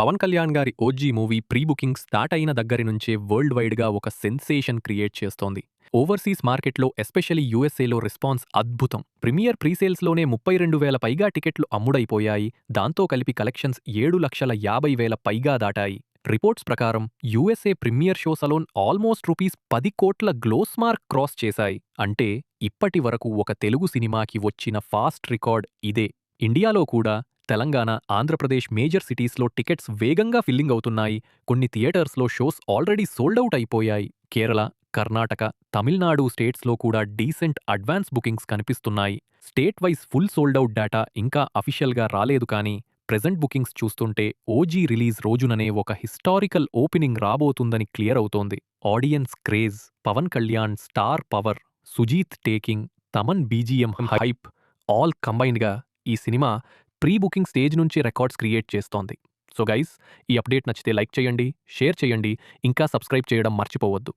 పవన్ కళ్యాణ్ గారి 'OG' movie pre booking start అయిన దగ్గరి నుంచే వరల్డ్ వైడ్‌గా ఒక సెన్సేషన్ క్రియేట్ చేస్తోంది. ఓవర్సీస్ మార్కెట్‌లో ఎస్పెషల్లీ యూఎస్ఏలో రెస్పాన్స్ అద్భుతం. ప్రీమియర్ ప్రీ సేల్స్‌లోనే 32,000 పైగా టికెట్లు అమ్ముడైపోయాయి. దాంతో కలిపి కలెక్షన్స్ 7,50,000 పైగా దాటాయి. రిపోర్ట్స్ ప్రకారం USA premier shows alone almost ₹10 కోట్ల గ్లోస్ మార్క్ క్రాస్ చేశాయి. అంటే ఇప్పటి వరకు ఒక తెలుగు సినిమాకి వచ్చిన ఫాస్ట్ రికార్డ్ ఇదే. ఇండియాలో కూడా తెలంగాణ, ఆంధ్రప్రదేశ్ మేజర్ సిటీస్‌లో టికెట్స్ వేగంగా ఫిల్లింగ్ అవుతున్నాయి. కొన్ని థియేటర్స్‌లో షోస్ ఆల్రెడీ సోల్డ్ అవుట్ అయిపోయాయి. కేరళ, కర్ణాటక, తమిళనాడు స్టేట్స్‌లో కూడా డీసెంట్ అడ్వాన్స్ బుకింగ్స్ కనిపిస్తున్నాయి. State wise full sold out data ఇంకా అఫీషియల్‌గా రాలేదు కానీ ప్రెజెంట్ బుకింగ్స్ చూస్తుంటే 'ఓజీ' రిలీజ్ రోజుననే ఒక హిస్టారికల్ ఓపెనింగ్ రాబోతుందని క్లియర్ అవుతోంది. Audience craze, Pawan Kalyan star power, Sujeeth taking, Thaman BGM hype all కంబైన్డ్‌గా ఈ సినిమా ప్రీ బుకింగ్ స్టేజ్ నుంచి రికార్డ్స్ క్రియేట్ చేస్తోంది. సో గైస్, ఈ అప్డేట్ నచ్చితే లైక్ చేయండి, షేర్ చేయండి, ఇంకా సబ్స్క్రైబ్ చేయడం మర్చిపోవద్దు.